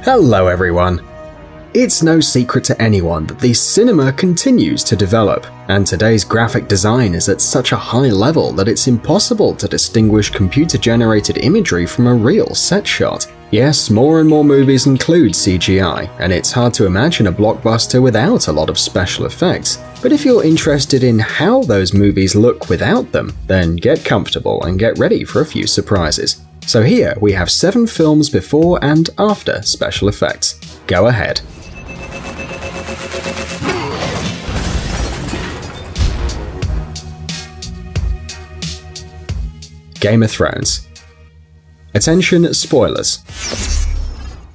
Hello everyone! It's no secret to anyone that the cinema continues to develop, and today's graphic design is at such a high level that it's impossible to distinguish computer-generated imagery from a real set shot. Yes, more and more movies include CGI, and it's hard to imagine a blockbuster without a lot of special effects. But if you're interested in how those movies look without them, then get comfortable and get ready for a few surprises. So here we have 7 films before and after special effects. Go ahead. Game of Thrones. Attention, spoilers.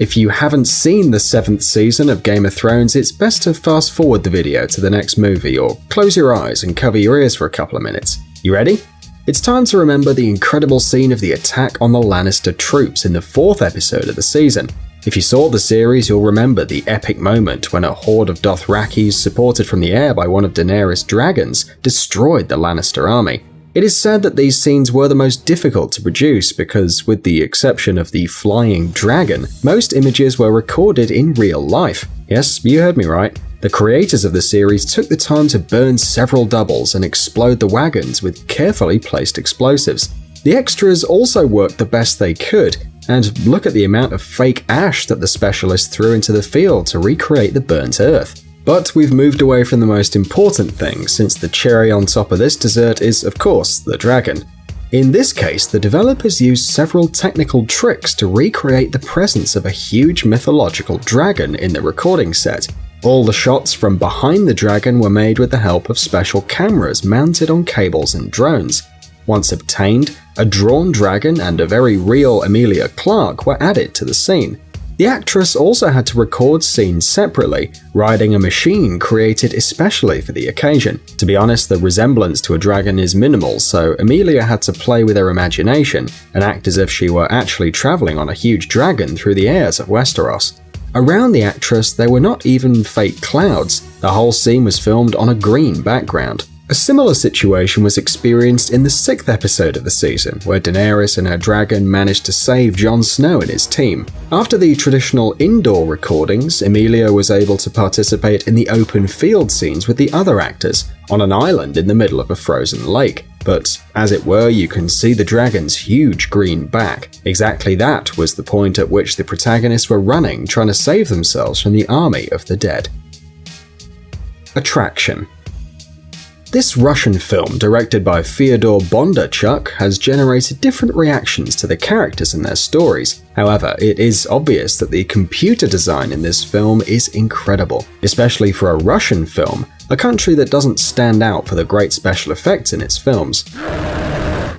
If you haven't seen the 7th season of Game of Thrones, it's best to fast forward the video to the next movie or close your eyes and cover your ears for a couple of minutes. You ready? It's time to remember the incredible scene of the attack on the Lannister troops in the 4th episode of the season. If you saw the series, you'll remember the epic moment when a horde of Dothrakis, supported from the air by one of Daenerys' dragons, destroyed the Lannister army. It is said that these scenes were the most difficult to produce because, with the exception of the flying dragon, most images were recorded in real life. Yes, you heard me right. The creators of the series took the time to burn several doubles and explode the wagons with carefully placed explosives. The extras also worked the best they could, and look at the amount of fake ash that the specialists threw into the field to recreate the burnt earth. But we've moved away from the most important thing, since the cherry on top of this dessert is, of course, the dragon. In this case, the developers used several technical tricks to recreate the presence of a huge mythological dragon in the recording set. All the shots from behind the dragon were made with the help of special cameras mounted on cables and drones. Once obtained, a drawn dragon and a very real Emilia Clarke were added to the scene. The actress also had to record scenes separately, riding a machine created especially for the occasion. To be honest, the resemblance to a dragon is minimal, so Emilia had to play with her imagination and act as if she were actually traveling on a huge dragon through the airs of Westeros. Around the actress, there were not even fake clouds. The whole scene was filmed on a green background. A similar situation was experienced in the 6th episode of the season, where Daenerys and her dragon managed to save Jon Snow and his team. After the traditional indoor recordings, Emilia was able to participate in the open field scenes with the other actors, on an island in the middle of a frozen lake. But, as it were, you can see the dragon's huge green back. Exactly that was the point at which the protagonists were running, trying to save themselves from the army of the dead. Attraction. This Russian film, directed by Fyodor Bondarchuk, has generated different reactions to the characters and their stories. However, it is obvious that the computer design in this film is incredible, especially for a Russian film, a country that doesn't stand out for the great special effects in its films.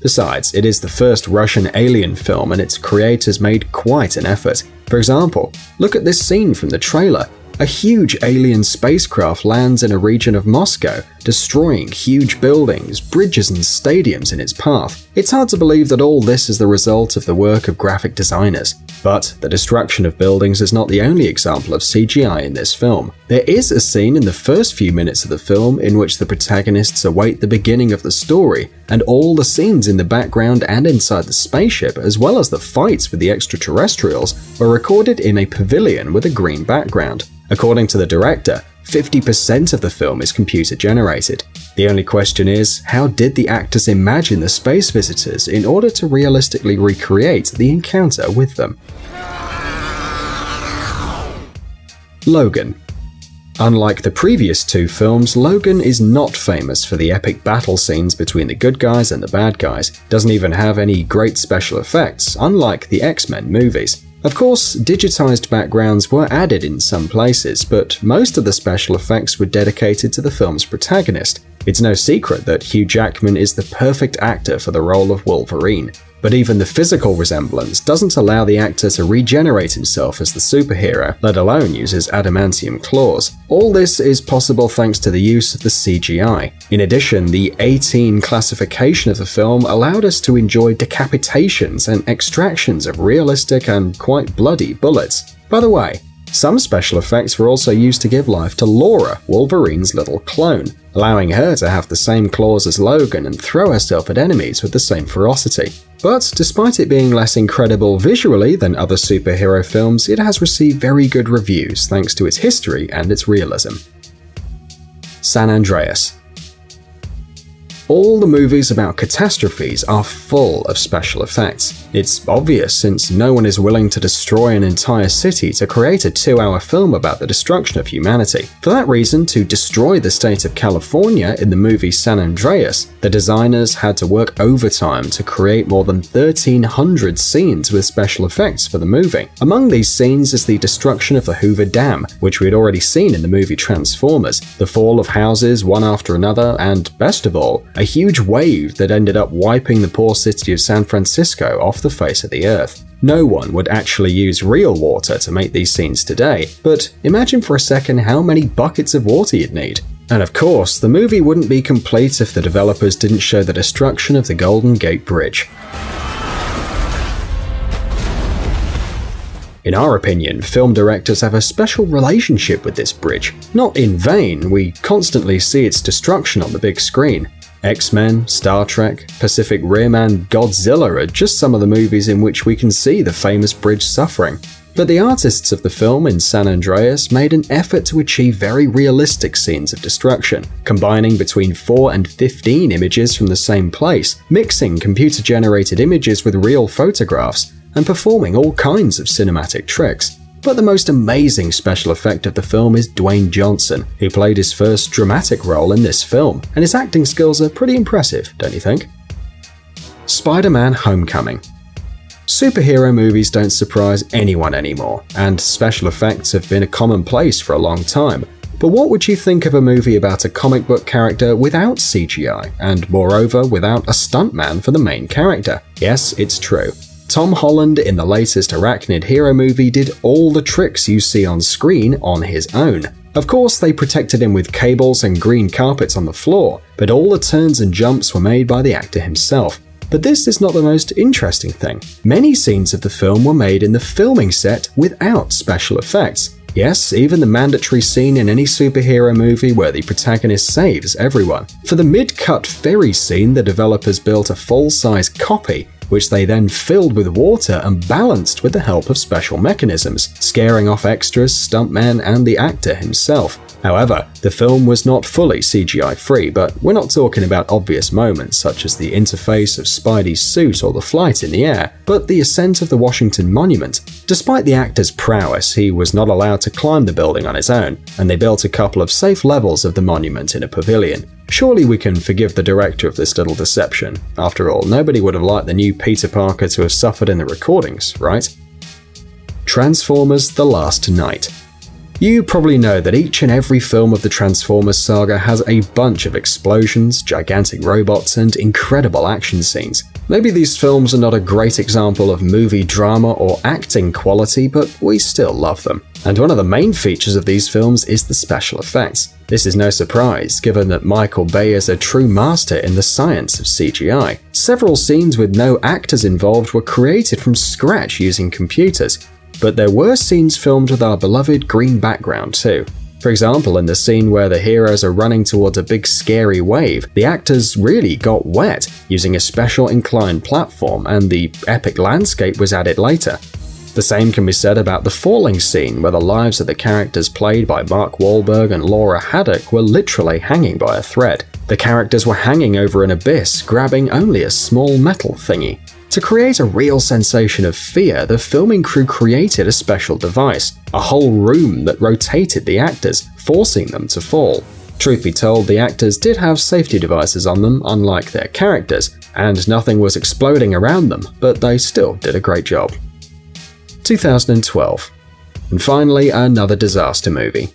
Besides, it is the first Russian alien film and its creators made quite an effort. For example, look at this scene from the trailer. A huge alien spacecraft lands in a region of Moscow, destroying huge buildings, bridges and stadiums in its path. It's hard to believe that all this is the result of the work of graphic designers. But the destruction of buildings is not the only example of CGI in this film. There is a scene in the first few minutes of the film in which the protagonists await the beginning of the story, and all the scenes in the background and inside the spaceship, as well as the fights with the extraterrestrials, were recorded in a pavilion with a green background. According to the director, 50% of the film is computer generated. The only question is, how did the actors imagine the space visitors in order to realistically recreate the encounter with them? Logan. Unlike the previous 2 films, Logan is not famous for the epic battle scenes between the good guys and the bad guys. Doesn't even have any great special effects, unlike the X-Men movies. Of course, digitized backgrounds were added in some places, but most of the special effects were dedicated to the film's protagonist. It's no secret that Hugh Jackman is the perfect actor for the role of Wolverine. But even the physical resemblance doesn't allow the actor to regenerate himself as the superhero, let alone use his adamantium claws. All this is possible thanks to the use of the CGI. In addition, the 18 classification of the film allowed us to enjoy decapitations and extractions of realistic and quite bloody bullets. By the way, some special effects were also used to give life to Laura, Wolverine's little clone, allowing her to have the same claws as Logan and throw herself at enemies with the same ferocity. but despite it being less incredible visually than other superhero films, it has received very good reviews thanks to its history and its realism. San Andreas. All the movies about catastrophes are full of special effects. It's obvious since no one is willing to destroy an entire city to create a 2-hour film about the destruction of humanity. For that reason, to destroy the state of California in the movie San Andreas, the designers had to work overtime to create more than 1,300 scenes with special effects for the movie. Among these scenes is the destruction of the Hoover Dam, which we had already seen in the movie Transformers, the fall of houses one after another, and best of all, a huge wave that ended up wiping the poor city of San Francisco off the face of the earth. No one would actually use real water to make these scenes today, but imagine for a second how many buckets of water you'd need. And of course, the movie wouldn't be complete if the developers didn't show the destruction of the Golden Gate Bridge. In our opinion, film directors have a special relationship with this bridge. Not in vain, we constantly see its destruction on the big screen. X-Men, Star Trek, Pacific Rim, and Godzilla are just some of the movies in which we can see the famous bridge suffering. But the artists of the film in San Andreas made an effort to achieve very realistic scenes of destruction, combining between 4 and 15 images from the same place, mixing computer-generated images with real photographs, and performing all kinds of cinematic tricks. But the most amazing special effect of the film is Dwayne Johnson, who played his first dramatic role in this film, and his acting skills are pretty impressive, don't you think? Spider-Man: Homecoming. Superhero movies don't surprise anyone anymore, and special effects have been a commonplace for a long time. But what would you think of a movie about a comic book character without CGI, and moreover without a stuntman for the main character? Yes, it's true. Tom Holland in the latest Arachnid Hero movie did all the tricks you see on screen on his own. Of course, they protected him with cables and green carpets on the floor, but all the turns and jumps were made by the actor himself. But this is not the most interesting thing. Many scenes of the film were made in the filming set without special effects. Yes, even the mandatory scene in any superhero movie where the protagonist saves everyone. For the mid-cut ferry scene, the developers built a full-size copy, which they then filled with water and balanced with the help of special mechanisms, scaring off extras, stuntmen, and the actor himself. However, the film was not fully CGI-free, but we're not talking about obvious moments such as the interface of Spidey's suit or the flight in the air, but the ascent of the Washington Monument. Despite the actor's prowess, he was not allowed to climb the building on his own, and they built a couple of safe levels of the monument in a pavilion. Surely we can forgive the director of this little deception. After all, nobody would have liked the new Peter Parker to have suffered in the recordings, right? Transformers: The Last Knight. You probably know that each and every film of the Transformers saga has a bunch of explosions, gigantic robots, and incredible action scenes. Maybe these films are not a great example of movie drama or acting quality, but we still love them. And one of the main features of these films is the special effects. This is no surprise, given that Michael Bay is a true master in the science of CGI. Several scenes with no actors involved were created from scratch using computers. But there were scenes filmed with our beloved green background too. For example, in the scene where the heroes are running towards a big scary wave, the actors really got wet using a special inclined platform, and the epic landscape was added later. The same can be said about the falling scene, where the lives of the characters played by Mark Wahlberg and Laura Haddock were literally hanging by a thread. The characters were hanging over an abyss, grabbing only a small metal thingy. To create a real sensation of fear, the filming crew created a special device, a whole room that rotated the actors, forcing them to fall. Truth be told, the actors did have safety devices on them, unlike their characters, and nothing was exploding around them, but they still did a great job. 2012. And finally, another disaster movie.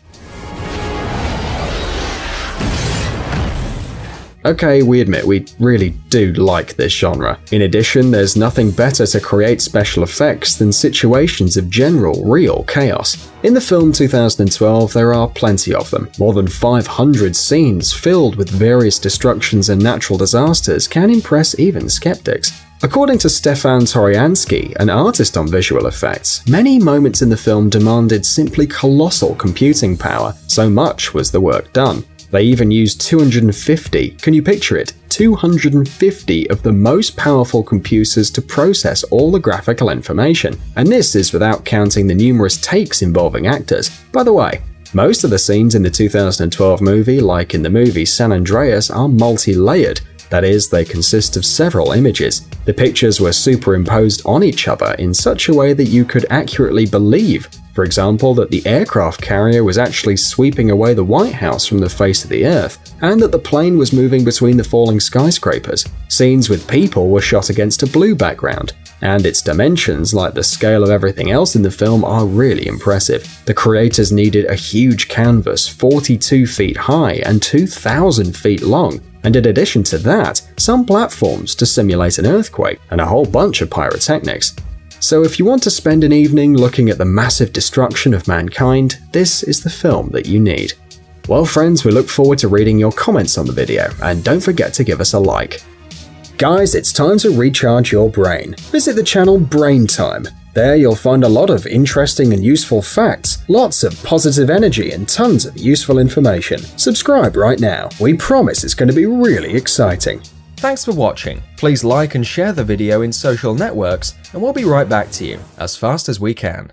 Okay, we admit we really do like this genre. In addition, there's nothing better to create special effects than situations of general, real chaos. In the film 2012, there are plenty of them. More than 500 scenes filled with various destructions and natural disasters can impress even skeptics. According to Stefan Toriansky, an artist on visual effects, many moments in the film demanded simply colossal computing power, so much was the work done. They even used 250, can you picture it? 250 of the most powerful computers to process all the graphical information. And this is without counting the numerous takes involving actors. By the way, most of the scenes in the 2012 movie, like in the movie San Andreas, are multi-layered. That is, they consist of several images. The pictures were superimposed on each other in such a way that you could accurately believe, for example, that the aircraft carrier was actually sweeping away the White House from the face of the Earth, and that the plane was moving between the falling skyscrapers. Scenes with people were shot against a blue background, and its dimensions, like the scale of everything else in the film, are really impressive. The creators needed a huge canvas 42 feet high and 2,000 feet long, and in addition to that, some platforms to simulate an earthquake, and a whole bunch of pyrotechnics. So if you want to spend an evening looking at the massive destruction of mankind, this is the film that you need. Well friends, we look forward to reading your comments on the video, and don't forget to give us a like. Guys, it's time to recharge your brain. Visit the channel Brain Time. There you'll find a lot of interesting and useful facts, lots of positive energy and tons of useful information. Subscribe right now. We promise it's going to be really exciting. Thanks for watching. Please like and share the video in social networks, and we'll be right back to you as fast as we can.